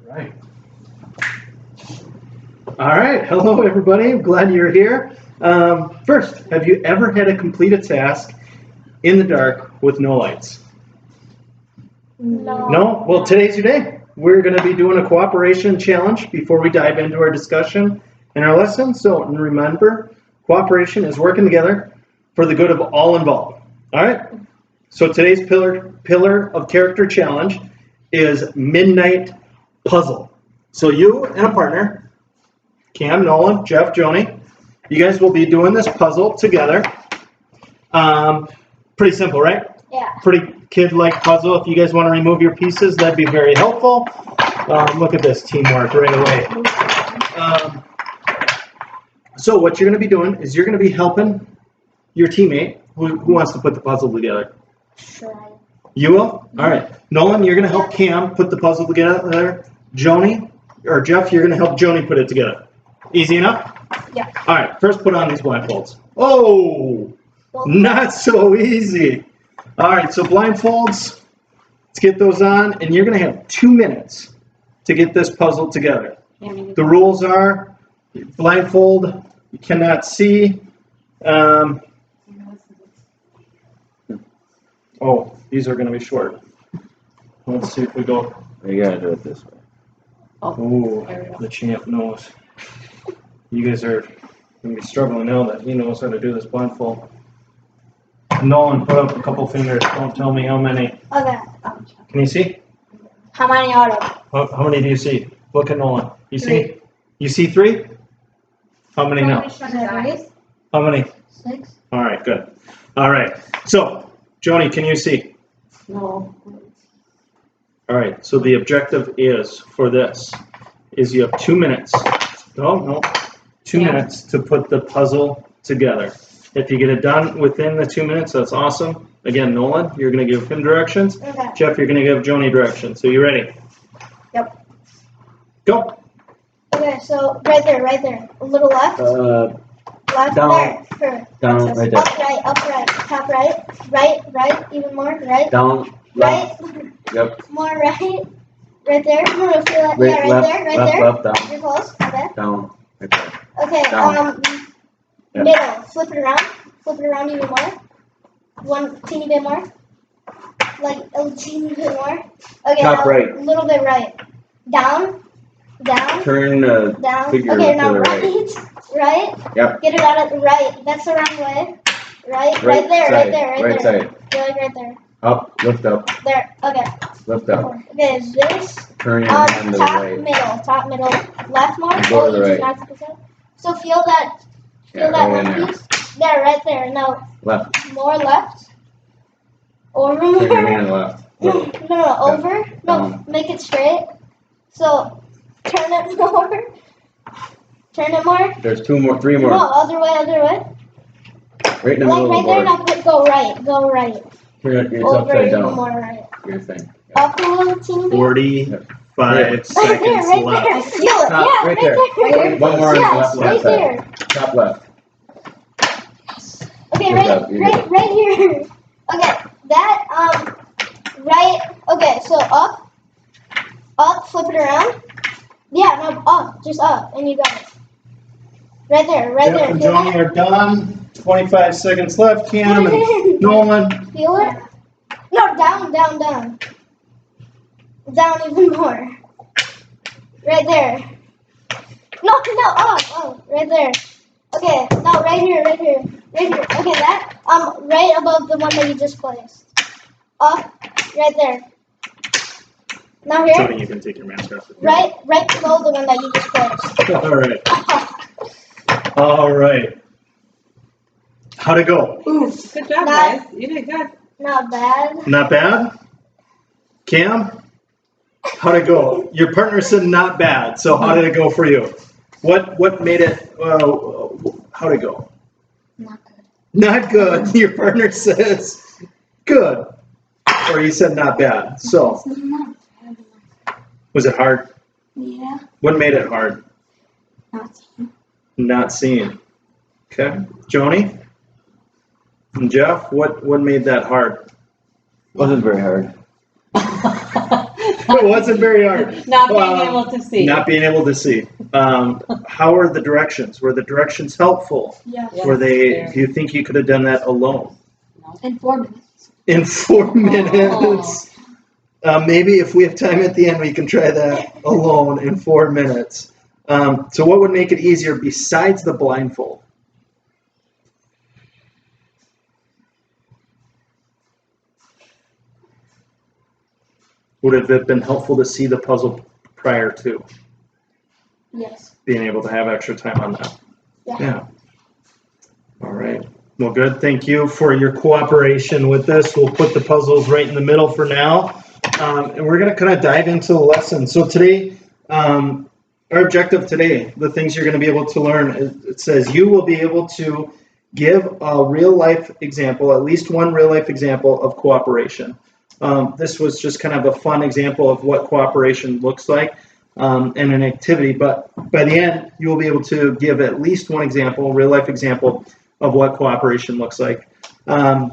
Right. All right. Hello, everybody. I'm glad you're here. First, have you ever had to complete a task in the dark with no lights? No. No? Well, today's your day. We're going to be doing a cooperation challenge before we dive into our discussion and our lesson. So remember, cooperation is working together for the good of all involved. All right? So today's pillar of character challenge is Midnight Puzzle. So you and a partner, Cam, Nolan, Jeff, Joni, you guys will be doing this puzzle together. Pretty simple, right? Yeah. Pretty kid-like puzzle. If you guys want to remove your pieces, that'd be very helpful. Look at this teamwork right away. So what you're going to be doing is you're going to be helping your teammate who wants to put the puzzle together. Sure. You will? All right. Nolan, you're going to help Cam put the puzzle together. Joni, or Jeff, you're going to help Joni put it together. Easy enough? Yeah. All right. First, put on these blindfolds. Oh, not so easy. All right. So blindfolds, let's get those on. And you're going to have 2 minutes to get this puzzle together. The rules are blindfold, you cannot see. Oh, these are going to be short. Let's see if we go. You gotta do it this way. Oh, the champ knows. You guys are going to be struggling now that he knows how to do this blindfold. Nolan, put up a couple fingers. Don't tell me how many. Okay. Can you see? How many out of? How many do you see? Look at Nolan. You see? You see 3? How many now? How many? 6. All right, good. All right. So, Joni, can you see? No. All right. So the objective is for this is you have 2 minutes. Oh no, 2 minutes to put the puzzle together. If you get it done within the 2 minutes, that's awesome. Again, Nolan, you're going to give him directions. Okay. Jeff, you're going to give Joni directions. So you ready? Yep. Go. Okay, so right there. A little left. Left down. there. Sure. Down, right there. Up right, top right, even more, right, Down, right, left, yep. more right, right there, no, feel that, Right, yeah, right left, there, right left, there, left, down, you're close, okay, down, right there. okay, Down. Yep. middle, flip it around even more, one teeny bit more, like a teeny bit more, okay, Top now, right. a little bit right, down, Turn the down, figure okay, to now the right. right, Yep. get it out of the right, that's the wrong way, right Right there, side, right right there, side. you're like right there, Up, lift up, there, okay. lift up. Okay, this, Turn your hand to the top middle, left more, Go to the you right. just knocked it out. So feel that Yeah, right in one there. piece, there, right there, now, Left. more left, over Turn your more, hand left. no, over, no, Down. make it straight, so, turn it more, There's 2 more, 3 no, more. other way, Right in the like middle right of there, the now board. go right, Turn it, it's over, upside even down. more right, Your thing. up a little teeny bit. 45 Right seconds there, left. I feel it. Top, Yeah, right right there. One more on the Yes, left right hand there. side. Top left. Okay, Good job, you did it. right here. Okay, that right. Okay, so up, flip it around. Yeah, no, up, just up, and you got it. Right there, Jeff and Feel Joni that? are done. 25 seconds left. Cam and Nolan. Feel it? No, down. Down even more. Right there. No, up, right there. Okay, now right here. Okay, that, right above the one that you just placed. Up, right there. Now here, Joni, you can take your mask off. right below the one that you just placed. All right. How'd it go? Ooh, good job, guys. You did good. Not bad. Not bad? Cam? How'd it go? Your partner said not bad, so how did it go for you? What made it, how'd it go? Not good. Not good. Your partner says good. Or you said not bad. So, was it hard? Yeah, What made it hard? not Not seeing. Okay. Joni? And Jeff, what made that hard? Wasn't very hard. It wasn't very hard. Not being able to see. Not being able to see. How are the directions? Were the directions helpful? Yeah. Yes, Were they? very. Do you think you could have done that alone? In 4 minutes. In 4 minutes. Maybe if we have time at the end, we can try that alone in 4 minutes. So what would make it easier besides the blindfold? Would have it been helpful to see the puzzle prior to Yes. being able to have extra time on that? Yeah. All right. Well, good. Thank you for your cooperation with this. We'll put the puzzles right in the middle for now. And we're going to kind of dive into the lesson. So today, our objective today, the things you're going to be able to learn, it says you will be able to give a real life example, at least one real life example of cooperation. This was just kind of a fun example of what cooperation looks like in an activity. But by the end, you will be able to give at least one example, real life example of what cooperation looks like. And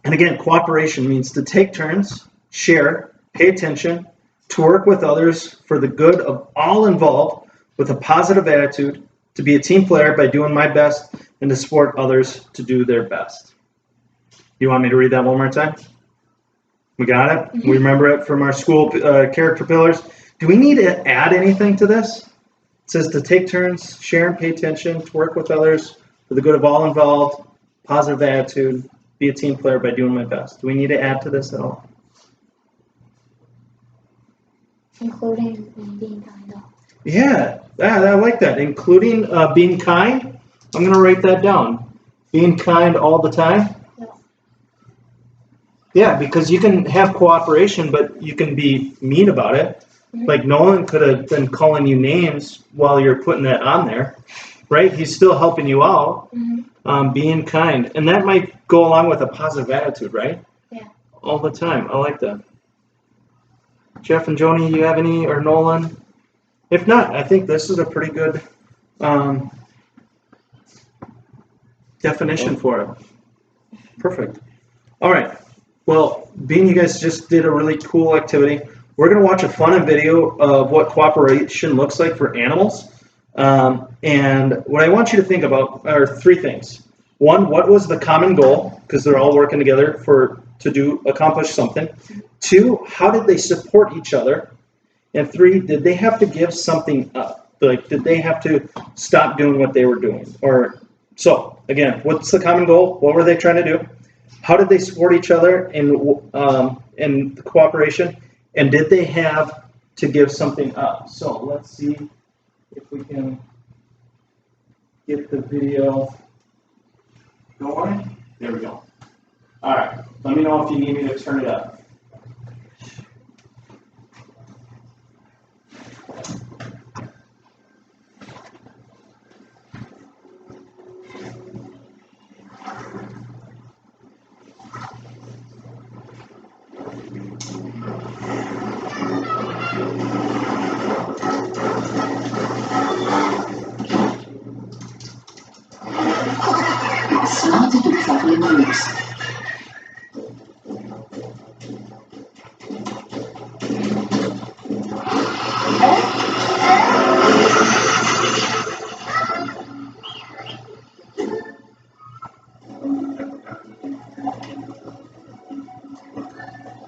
again, cooperation means to take turns, share, pay attention, to work with others for the good of all involved with a positive attitude, to be a team player by doing my best, and to support others to do their best. You want me to read that one more time? We got it? Mm-hmm. We remember it from our school character pillars. Do we need to add anything to this? It says to take turns, share and pay attention, to work with others for the good of all involved, positive attitude, be a team player by doing my best. Do we need to add to this at all? Including being kind of. Yeah, I like that. Including being kind. I'm going to write that down. Being kind all the time. Yeah. Yeah, because you can have cooperation, but you can be mean about it. Mhm. Like Nolan could have been calling you names while you're putting that on there, right? He's still helping you out, being kind. And that might go along with a positive attitude, right? Yeah. All the time. I like that. Jeff and Joni, you have any, or Nolan? If not, I think this is a pretty good definition for it. Perfect. All right. Well, being you guys just did a really cool activity, we're going to watch a fun video of what cooperation looks like for animals. And what I want you to think about are 3 things. 1, what was the common goal? Because they're all working together to accomplish something. 2, how did they support each other? And 3, did they have to give something up? Like, did they have to stop doing what they were doing? So, again, what's the common goal? What were they trying to do? How did they support each other in the cooperation? And did they have to give something up? So let's see if we can get the video going. There we go. All right. Let me know if you need me to turn it up. Smarte Dupfabel News.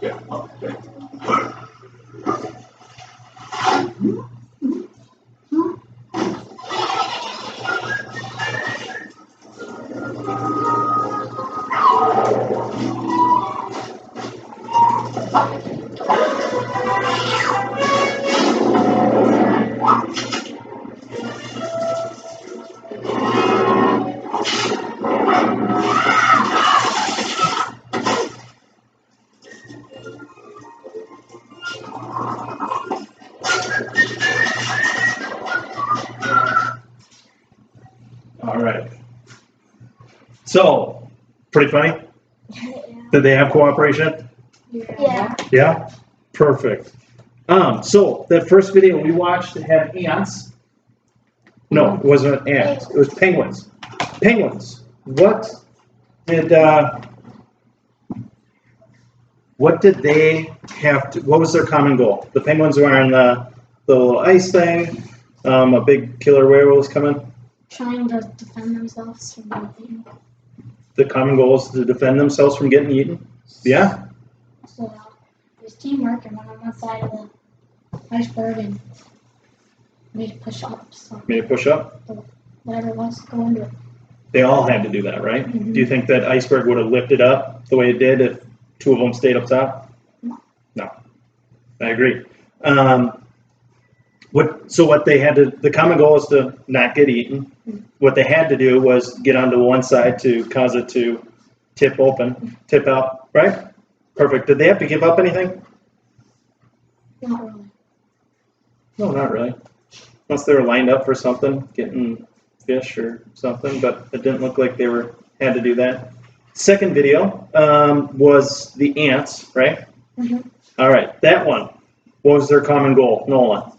Yeah. Okay. All right. So, pretty funny. Did they have cooperation? Yeah. Yeah? Perfect. So that first video we watched had ants. No, it wasn't ants. It was penguins. Penguins. What did what did they have to, what was their common goal? The penguins were on the little ice thing, a big killer whale was coming. Trying to defend themselves from being eaten. The common goal is to defend themselves from getting eaten. Yeah, So there's teamwork and one on one side of the iceberg and made to push up. So made a push up. whatever it was, go into it. They all had to do that, right? Mhm. Do you think that iceberg would have lifted up the way it did if two of them stayed up top? No. No. I agree. What they had to, the common goal is to not get eaten. What they had to do was get onto one side to cause it to tip out, right? Perfect. Did they have to give up anything? Not really. No, not really. Unless they were lined up for something, getting fish or something, but it didn't look like they had to do that. Second video was the ants, right? Mhm. All right, that one. What was their common goal, Nolan?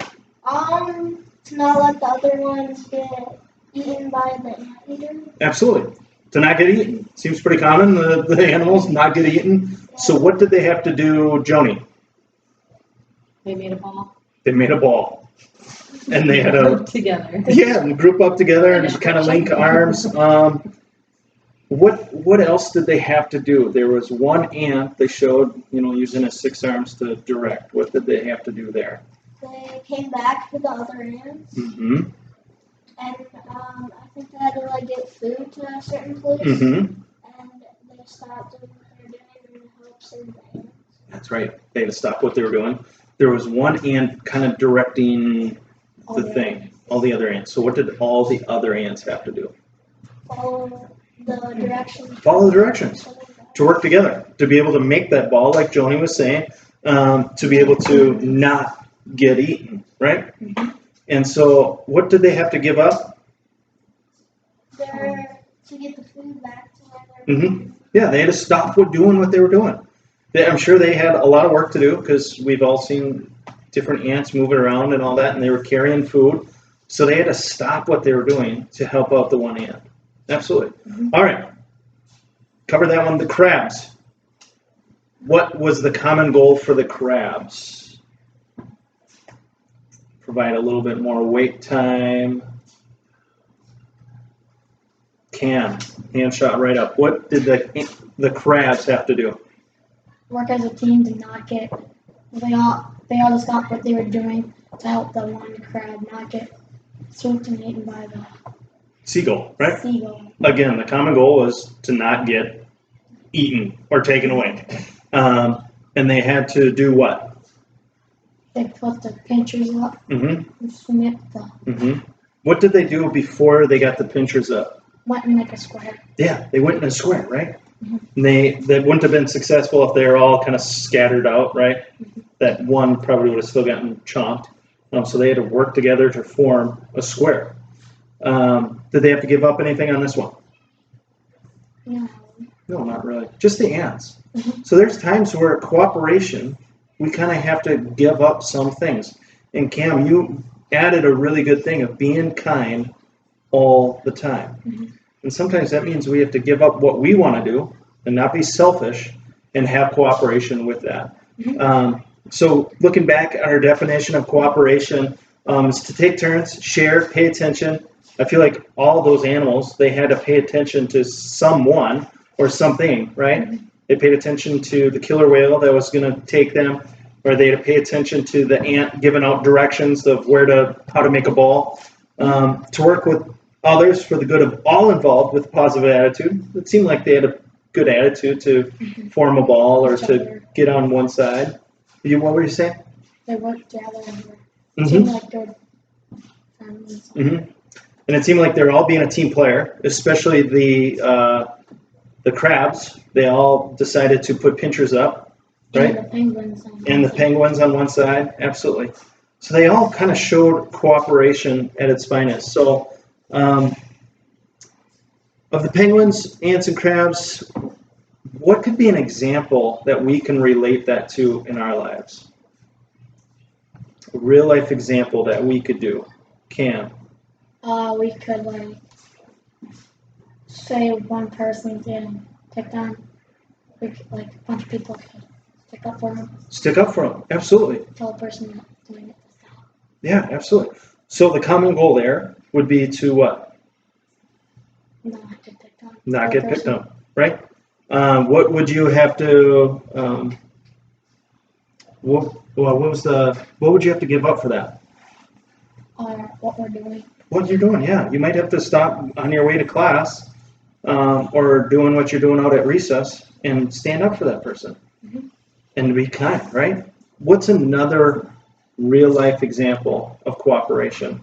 To not let the other ones get eaten by the anteater. Absolutely. To not get eaten. Seems pretty common, the animals not get eaten. So what did they have to do, Joni? They made a ball. They made a ball. And they had a, Together. yeah, and group up together and just kind of link arms. What else did they have to do? There was one ant they showed, using his 6 arms to direct. What did they have to do there? They came back to the other ants, Mm-hmm. and I think they had to like get food to a certain place, Mm-hmm. and they stopped doing what they were doing and helped save the ants. That's right. They had to stop what they were doing. There was one ant kind of directing All the thing, all the other ants. So what did all the other ants have to do? Follow the directions. Follow the directions. To work together, to be able to make that ball, like Joni was saying, to be able to not get eaten, right? And so, what did they have to give up? They're to get the food back to where they're Mm-hmm. Yeah, they had to stop doing what they were doing. I'm sure they had a lot of work to do because we've all seen different ants moving around and all that, and they were carrying food. So they had to stop what they were doing to help out the one ant. Absolutely. All right. Cover that one. The crabs. What was the common goal for the crabs? Provide a little bit more wait time. Cam, hand shot right up. What did the crabs have to do? Work as a team to not get. They all just stopped what they were doing to help the one crab not get swooped and eaten by the Seagull, right? seagull. Again, the common goal was to not get eaten or taken away. And they had to do what? They put the pinchers up Mm-hmm. and submit the Mm-hmm. What did they do before they got the pinchers up? went in like a square. Yeah, they went in a square, right? Mhm. And they wouldn't have been successful if they were all kind of scattered out, right? That one probably would have still gotten chomped. So they had to work together to form a square. Did they have to give up anything on this one? Yeah. No, not really. Just the ants. Mhm. So there's times where cooperation, we kind of have to give up some things. And Cam, you added a really good thing of being kind all the time. Mhm. And sometimes that means we have to give up what we want to do and not be selfish and have cooperation with that. Mhm. So looking back at our definition of cooperation is to take turns, share, pay attention. I feel like all those animals, they had to pay attention to someone or something, right? They paid attention to the killer whale that was going to take them, or they had to pay attention to the ant giving out directions of how to make a ball. To work with others for the good of all involved with a positive attitude. It seemed like they had a good attitude to form a ball or to get on one side. What were you saying? They worked together and Mm-hmm. seemed like good friends. Mm-hmm. And it seemed like they were all being a team player, especially the crabs. They all decided to put pinchers up, right? And the penguins. And the penguins on one side, absolutely. So they all kind of showed cooperation at its finest. So of the penguins, ants, and crabs, what could be an example that we can relate that to in our lives? A real life example that we could do. Cam. We could like say one person's getting picked on. We could, like a bunch of people could up for them. Stick up for them. Absolutely. Tell the person that's doing it to stop. Yeah, absolutely. So the common goal there would be to what? Not get picked on. Not Tell get the picked person. on, right? What would you have to? What would you have to give up for that? Or what we're doing. What you're doing, yeah. You might have to stop on your way to class, or doing what you're doing out at recess, and stand up for that person, Mhm. and be kind, right? What's another real life example of cooperation?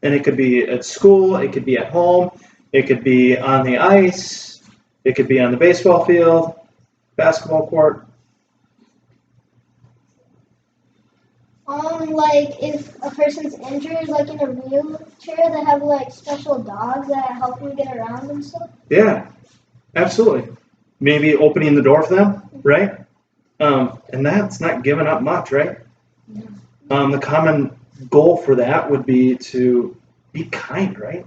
And it could be at school, it could be at home, it could be on the ice, it could be on the baseball field, basketball court. Like if a person's injured, like in a wheelchair, they have like special dogs that help them get around and stuff. Yeah, absolutely. Maybe opening the door for them, right? And that's not giving up much, right? The common goal for that would be to be kind, right?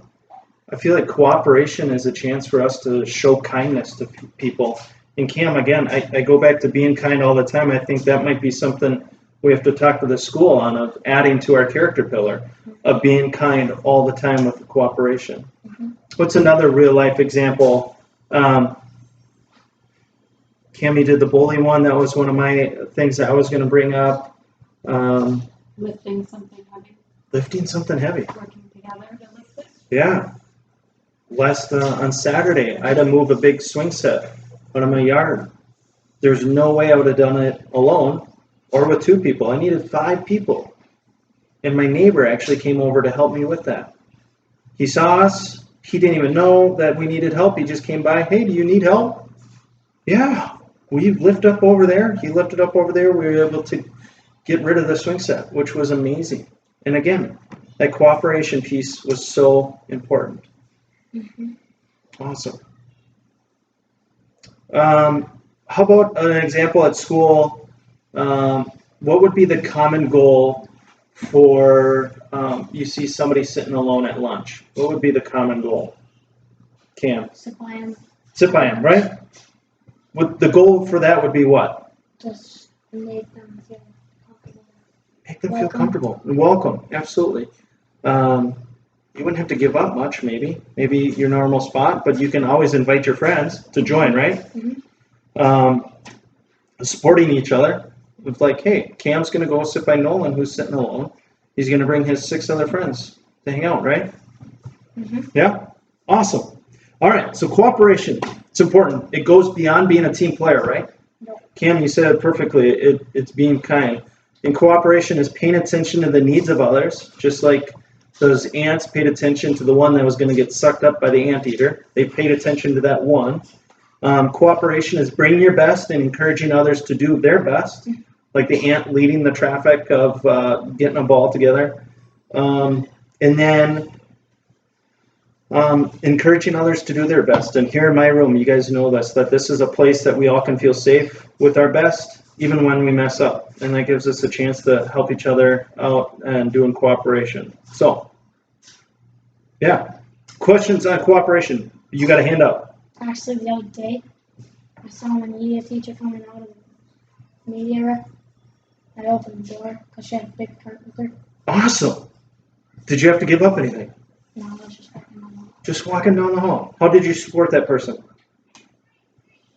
I feel like cooperation is a chance for us to show kindness to people. And Cam, again, I go back to being kind all the time. I think that might be something we have to talk to the school on, of adding to our character pillar of being kind all the time with cooperation. Mhm. What's another real life example? Cammy did the bully one. That was one of my things that I was going to bring up. Lifting something heavy, Lifting something heavy. working together to lift it. Yeah. On Saturday, I had to move a big swing set out of my yard. There's no way I would have done it alone or with 2 people. I needed 5 people. And my neighbor actually came over to help me with that. He saw us. He didn't even know that we needed help. He just came by. Hey, do you need help? Yeah. We lift up over there. He lifted up over there. We were able to get rid of the swing set, which was amazing. And again, that cooperation piece was so important. Mhm. Awesome. How about an example at school? What would be the common goal for you see somebody sitting alone at lunch? What would be the common goal? Cam, Sit by him. sit by him, right? The goal for that would be what? Just make them feel comfortable. Make them feel Welcome. comfortable and welcome. Absolutely. You wouldn't have to give up much, maybe your normal spot, but you can always invite your friends to join, right? Mhm. Supporting each other. It's like, hey, Cam's going to go sit by Nolan, who's sitting alone. He's going to bring his 6 other friends to hang out, right? Mhm. Yeah? Awesome. All right, so cooperation, it's important. It goes beyond being a team player, right? Yep. Cam, you said it perfectly. It's being kind. And cooperation is paying attention to the needs of others, just like those ants paid attention to the one that was going to get sucked up by the anteater. They paid attention to that one. Cooperation is bringing your best and encouraging others to do their best, like the ant leading the traffic of getting a ball together. And then encouraging others to do their best. And here in my room, you guys know that this is a place that we all can feel safe with our best, even when we mess up. And that gives us a chance to help each other out and do in cooperation. So, yeah. Questions on cooperation? You got a hand up. Actually, the other day, I saw my media teacher coming out of the media rep. I opened the door because she had a big cart with her. Awesome. Did you have to give up anything? No, I was just walking on Just walking down the hall. How did you support that person?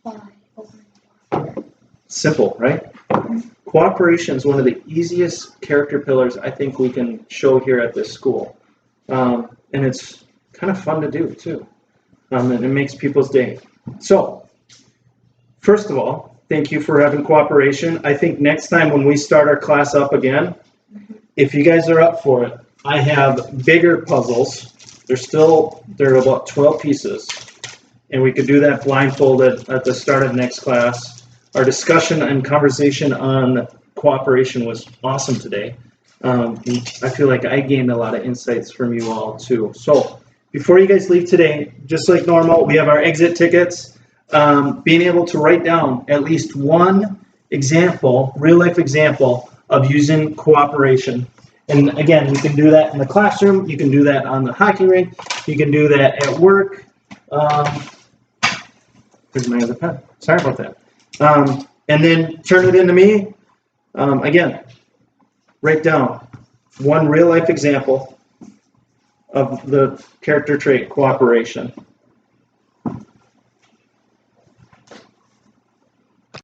by opening the door. Simple, right? Cooperation is one of the easiest character pillars I think we can show here at this school. And it's kind of fun to do, too. And it makes people's day. So, first of all, thank you for having cooperation. I think next time when we start our class up again, if you guys are up for it, I have bigger puzzles. They're about 12 pieces. And we could do that blindfolded at the start of next class. Our discussion and conversation on cooperation was awesome today. I feel like I gained a lot of insights from you all too. So before you guys leave today, just like normal, we have our exit tickets. Being able to write down at least one example, real life example of using cooperation. And again, you can do that in the classroom. You can do that on the hockey rink. You can do that at work. Here's my other pen. Sorry about that. and then turn it into me. Again, write down one real life example of the character trait cooperation.